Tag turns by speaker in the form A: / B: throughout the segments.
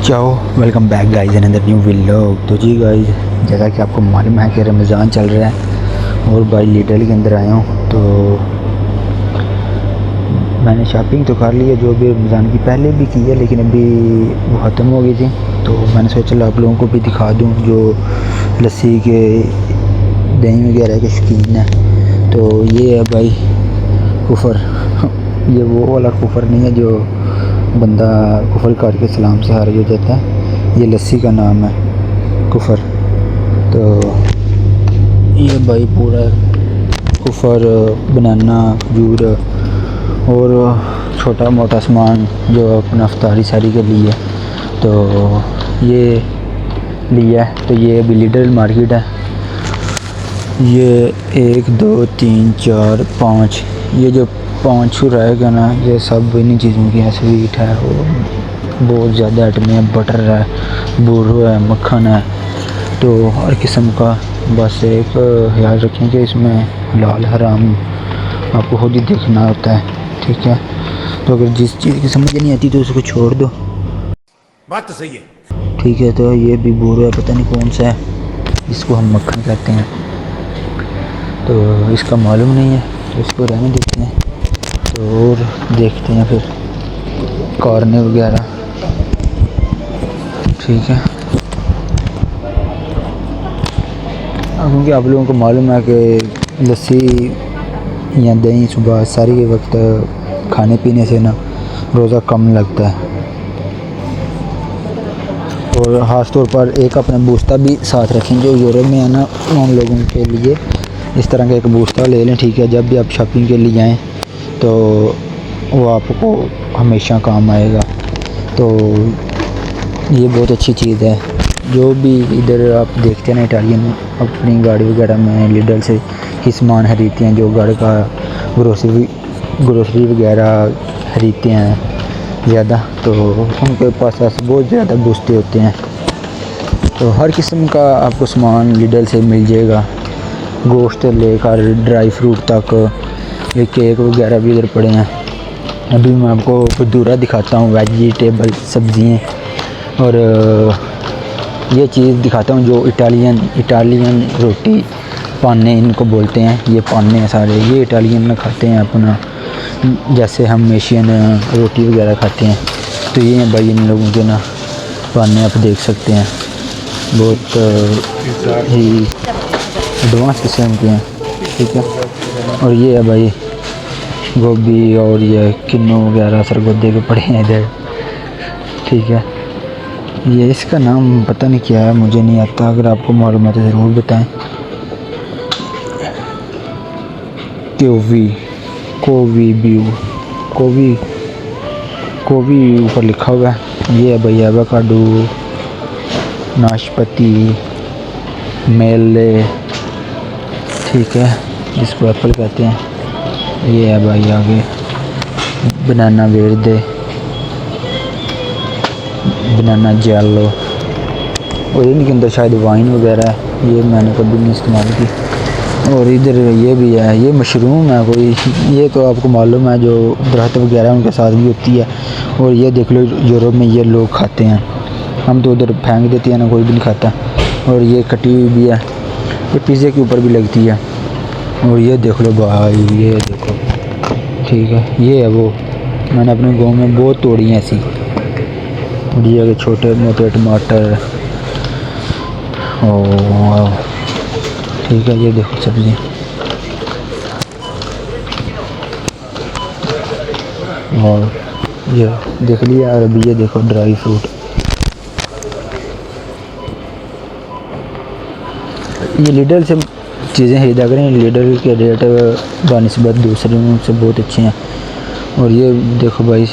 A: चाओ welcome back guys in other new vlog. तो जी guys, जैसा कि आपको मालूम है कि रमज़ान चल रहा है और भाई लिडल के अंदर आया हूँ। तो मैंने शॉपिंग तो कर ली है जो भी रमज़ान की पहले भी की है, लेकिन अभी वो ख़त्म हो गई थी। तो मैंने सोचा आप लोगों को भी दिखा दूँ जो लस्सी के दही वगैरह के शौकीन है। तो ये है भाई कुफर ये वो वाला कुफर नहीं है जो बंदा कुफर करके सलाम से हार हो जाता है, ये लस्सी का नाम है कुफर। तो ये भाई पूरा कुफर, बनाना, खजूर और छोटा मोटा सामान जो अपना अफ्तारी सारी के लिए तो ये लिया है। तो ये अभी लिडल मार्केट है। ये 1 2 3 4 5 ये जो 5 रहेगा ना, ये सब इन्हीं चीज़ों की है। स्वीट है, वो बहुत ज़्यादा आइटम है, बटर है, बूरो है, मक्खन है। तो हर किस्म का, बस एक ख्याल रखें कि इसमें हलाल हराम आपको खुद ही देखना होता है, ठीक है। तो अगर जिस चीज़ की समझ नहीं आती तो उसको छोड़ दो,
B: बात तो सही है,
A: ठीक है। तो ये भी बूरो है, पता नहीं कौन सा है, इसको हम मक्खन कहते हैं। तो इसका मालूम नहीं है, तो इसको रहने देते हैं। तो और देखते हैं फिर कॉर्ने वगैरह, ठीक है। क्योंकि आप लोगों को मालूम है कि लस्सी या दही सुबह सारी के वक्त खाने पीने से ना रोज़ा कम लगता है। और ख़ास तौर पर एक अपना बूस्ता भी साथ रखें। जो यूरोप में है ना, उन लोगों के लिए इस तरह का एक बूस्ता ले लें, ठीक है। जब भी आप शॉपिंग के लिए आएँ तो वो आपको हमेशा काम आएगा। तो ये बहुत अच्छी चीज़ है। जो भी इधर आप देखते हैं ना, इटालियन अपनी गाड़ी वगैरह में लिडल से ही सामान खरीदते हैं, जो घर का ग्रोसरी वगैरह खरीदते हैं ज़्यादा, तो उनके पास ऐसे बहुत ज़्यादा बूस्ते होते हैं। तो हर किस्म का आपको सामान लिडल से मिल जाएगा, गोश्त लेकर ड्राई फ्रूट तक। ये केक वगैरह भी इधर पड़े हैं। अभी मैं आपको भदूरा दिखाता हूँ, वेजिटेबल सब्जियाँ, और ये चीज़ दिखाता हूँ जो इटालियन रोटी पाने इनको बोलते हैं। ये पाने हैं सारे, ये इटालियन में खाते हैं अपना, जैसे हम एशियन रोटी वगैरह खाते हैं। तो ये हैं भाई इन लोगों के ना पाने, आप देख सकते हैं, बहुत ही एडवांस किस्म के हैं, ठीक है। और ये है भाई गोभी और ये किन्नू वगैरह सरगोदे के पड़े हैं इधर, ठीक है। ये इसका नाम पता नहीं क्या है, मुझे नहीं आता, अगर आपको मालूम है तो ज़रूर बताएं। कोवी ऊपर लिखा हुआ है। ये है भाई एवोकाडो, नाशपाती, मेले, ठीक है, जिसको एप्पल कहते हैं। ये है भाई आगे बनाना वेरदे, बनाना जेलो, और इनके अंदर शायद वाइन वगैरह है, ये मैंने कभी नहीं इस्तेमाल की। और इधर ये भी है, ये मशरूम है कोई, ये तो आपको मालूम है जो दरख्त वगैरह उनके साथ भी होती है। और ये देख लो यूरोप में ये लोग खाते हैं, हम तो उधर फेंक देते हैं ना, कोई भी नहीं खाता। और ये कटी हुई भी है, ये पिज़्ज़े के ऊपर भी लगती है। और ये देख लो भाई, ये देखो, ठीक है। ये है वो, मैंने अपने गांव में बहुत तोड़ी हैं ऐसी। ये के छोटे मोटे टमाटर, और ठीक है, ये देखो सब्ज़ी, और ये देख लिया। और अभी ये देखो ड्राई फ्रूट, ये लिडल से चीज़ें खरीदा करें, लिडल के रेट बनिस्बत दूसरे से बहुत अच्छे हैं। और ये देखो भाई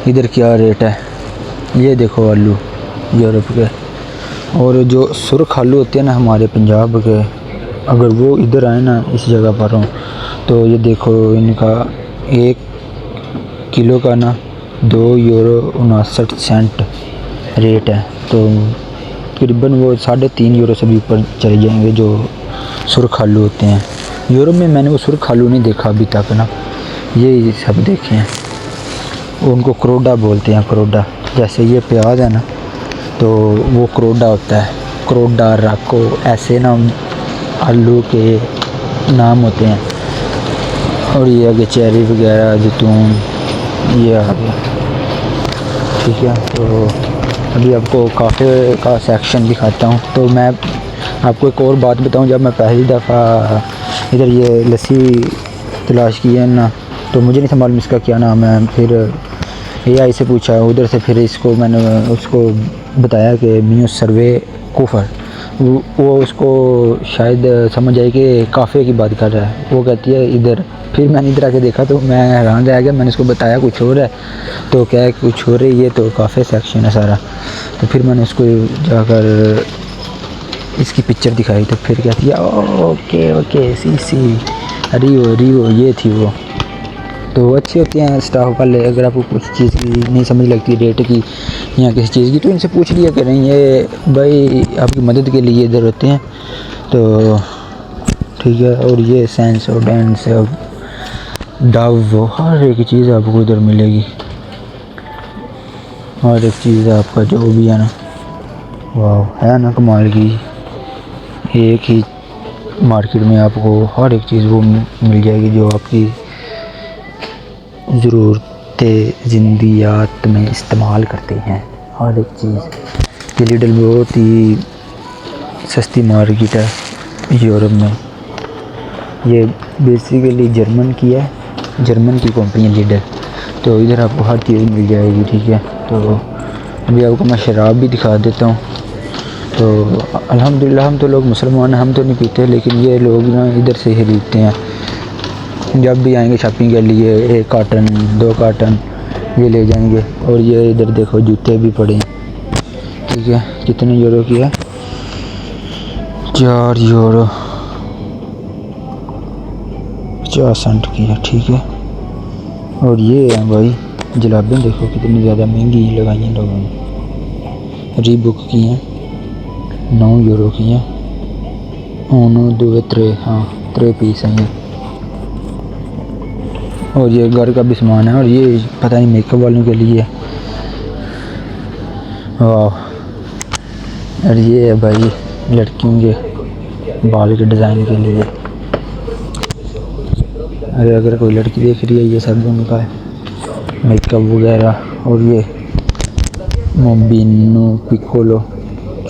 A: इधर क्या रेट है, ये देखो आलू यूरोप के। और जो सुरख आलू होते हैं ना हमारे पंजाब के, अगर वो इधर आए ना इस जगह पर हो, तो ये देखो इनका 1 किलो का ना €2.59 रेट है। तो तकरीबन वो 3.5 यूरो से भी ऊपर चले जाएंगे जो सुरख आलू होते हैं। यूरोप में मैंने वो सुरख आलू नहीं देखा अभी तक ना, ये सब देखे हैं। उनको करोडा बोलते हैं, करोडा। जैसे ये प्याज है ना, तो वो करोडा होता है, करोडा, राको, ऐसे ना आलू के नाम होते हैं। और ये आगे चेरी वगैरह, जैतून, ये आ गया। ठीक है, तो अभी आपको काफ़े का सेक्शन दिखाता हूँ। तो मैं आपको एक और बात बताऊँ, जब मैं पहली दफ़ा इधर ये लस्सी तलाश की है ना, तो मुझे नहीं था मालूम इसका क्या नाम है। फिर AI से पूछा उधर से, फिर इसको मैंने उसको बताया कि मियो सर्वे कुफर, वो उसको शायद समझ आई कि काफ़े की बात कर रहा है। वो कहती है इधर। फिर मैंने इधर आके देखा तो मैं हैरान रह गया। मैंने उसको बताया कुछ और है, तो क्या है कुछ हो रही है, तो काफ़े सेक्शन है सारा। तो फिर मैंने उसको जाकर इसकी पिक्चर दिखाई, तो फिर कहती है ओके ओके सी रिवो ये थी वो। तो अच्छे होते हैं स्टाफ वाले। अगर आपको कुछ चीज़ की नहीं समझ लगती रेट की या किसी चीज़ की, तो इनसे पूछ लिया करें, ये भाई आपकी मदद के लिए इधर होते हैं। तो ठीक है। और ये सेंसोडेंट से डव, हर एक चीज़ आपको इधर मिलेगी, हर एक चीज़ आपका जो भी है ना, वाह है ना कमाल की। एक ही मार्केट में आपको हर एक चीज़ वो मिल जाएगी जो आपकी ज़रूरत ज़िंदगियात में इस्तेमाल करते हैं, हर एक चीज़। ये लिडल बहुत ही सस्ती मार्केट है यूरोप में। ये बेसिकली जर्मन की है, जर्मन की कंपनी है लिडल। तो इधर आपको हर चीज़ मिल जाएगी। ठीक है, तो अभी आपको मैं शराब भी दिखा देता हूँ। तो अल्हम्दुलिल्लाह हम तो लोग मुसलमान हैं, हम तो नहीं पीते, लेकिन ये लोग ना इधर से ही खरीदते हैं। जब भी आएंगे शॉपिंग के लिए 1 कार्टन 2 कार्टन ये ले जाएंगे। और ये इधर देखो जूते भी पड़े हैं। ठीक है, कितने यूरो की है? 4 यूरो 50 सेंट की है। ठीक है, और ये है भाई जलेबियाँ, देखो कितनी ज़्यादा महंगी लगाई हैं लोगों ने। रीबुक की हैं, 9 यूरो की हैं। 1 2 3, हाँ 3 पीस हैं ये। और ये घर का भी सामान है, और ये पता नहीं मेकअप वालों के लिए। वाह। और ये है भाई लड़कियों के बाल के डिज़ाइन के लिए। अगर कोई लड़की देख रही है, ये सब उनका है मेकअप वगैरह। और ये मोबिनो पिकोलो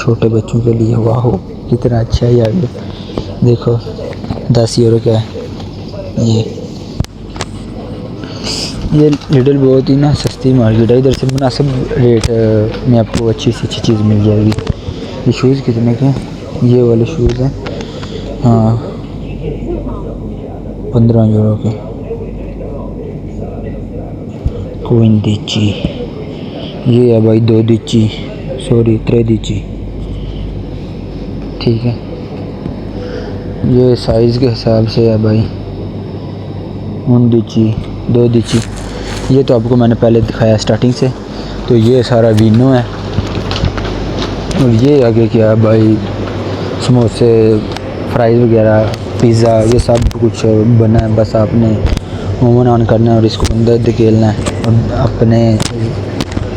A: छोटे बच्चों के लिए। वाह कितना अच्छा है यार, देखो 10 यूरो का है ये लिडल बहुत ही ना सस्ती मार्केट है। इधर से मुनासिब रेट में आपको अच्छी से अच्छी चीज़ मिल जाएगी। ये शूज़ कितने के हैं? ये वाले शूज़ हैं, हाँ 15 यूरो के। कोइन दीची, ये है भाई 2 दीची, सॉरी 3 दीची। ठीक है, ये साइज़ के हिसाब से है भाई, 1 दीची 2 दीची। ये तो आपको मैंने पहले दिखाया स्टार्टिंग से। तो ये सारा वीनो है। और ये आगे क्या है भाई, समोसे, फ्राइज़ वगैरह, पिज़्ज़ा, ये सब कुछ बना है। बस आपने ओवन ऑन करना है और इसको अंदर धकेलना है, और अपने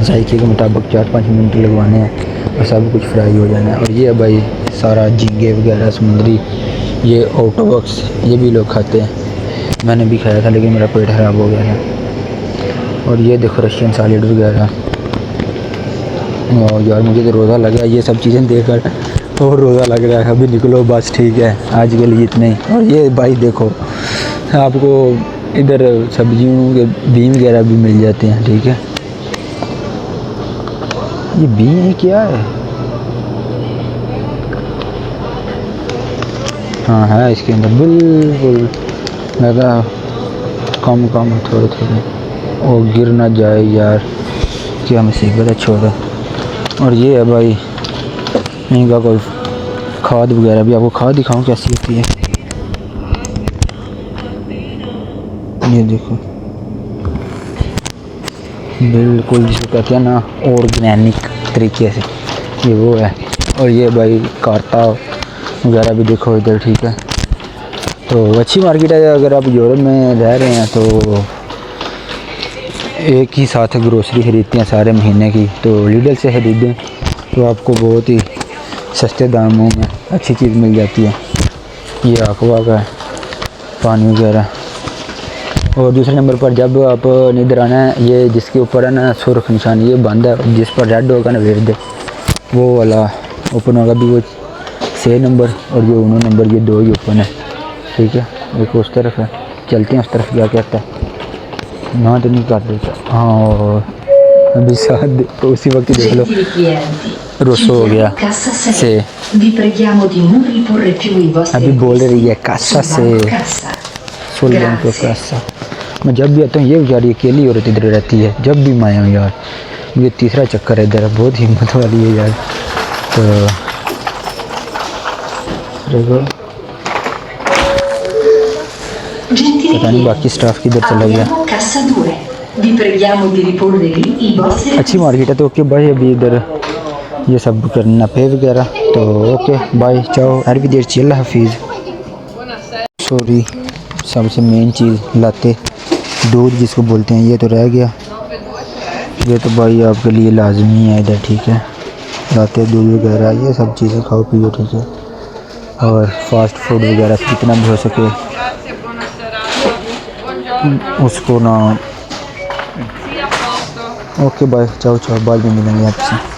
A: जायके के मुताबिक 4-5 मिनट लगवाने हैं और सब कुछ फ्राई हो जाना है। और ये भाई सारा झींगे वगैरह समुद्री, ये ऑक्टोपस, ये भी लोग खाते हैं। मैंने भी खाया था लेकिन मेरा पेट ख़राब हो गया था। और ये देखो रशियन सैलेड वगैरह। और यार मुझे तो रोज़ा लग रहा है ये सब चीज़ें देखकर, और रोज़ा लग रहा है। अभी निकलो बस, ठीक है आज के लिए इतने ही। और ये भाई देखो आपको इधर सब्जियों के बीन वगैरह भी मिल जाते हैं। ठीक है, ये बीन क्या है? हाँ है इसके अंदर, बिल्कुल लगा कम थोड़े थोड़े, और गिर ना जाए यार, क्या मुसीबत है छोड़ो। और ये है भाई इनका कोई खाद वगैरह भी, आपको खाद दिखाऊं कैसी होती है। ये देखो बिल्कुल जिसको कहते हैं ना ऑर्गेनिक तरीके से, ये वो है। और ये भाई कार्ता वगैरह भी देखो इधर। ठीक है, तो अच्छी मार्केट है। अगर आप यूरोप में रह रहे हैं तो एक ही साथ ग्रोसरी ख़रीदते हैं सारे महीने की, तो लीडल से ख़रीदें तो आपको बहुत ही सस्ते दामों में अच्छी चीज़ मिल जाती है। ये aqua का है पानी वगैरह। और दूसरे नंबर पर जब आप इधर आना है, ये जिसके ऊपर है ना सुर्ख निशान ये बंद है, जिस पर रेड होगा ना वेट वो वाला ओपन होगा भी वो 6 नंबर, और ये 19 नंबर, ये 2 ही ओपन है। ठीक है, एक उस तरफ है, चलते हैं उस तरफ क्या कहता है ना, तो नहीं कर देता। हाँ, और अभी साथ तो उसी वक्त ही देख लो रोसो हो गया से, अभी बोल रही है कासा से सोल्डन पे कासा। मैं जब भी आता हूँ ये बेचारी अकेली औरत इधर रहती है, जब भी मैं आया हूँ यार। ये तीसरा चक्कर है इधर, बहुत हिम्मत वाली है यार। तो देखो पता नहीं बाकी स्टाफ किधर चला गया। अच्छी मार्केट है। तो ओके भाई, अभी इधर ये सब करना पे वगैरह, तो ओके बाय, चाओ, अरविदेरची, अल्लाह हाफिज़। सॉरी, सबसे मेन चीज़ लाते दूध जिसको बोलते हैं, ये तो रह गया। ये तो भाई आपके लिए लाजमी है इधर, ठीक है। लाते दूध वगैरह, ये सब चीज़ें खाओ पियो, ठीक है। और फास्ट फूड वगैरह जितना भी हो सके उसको ना। ओके बाय, चाओ चाओ, बाद में मिलेंगे आपसे।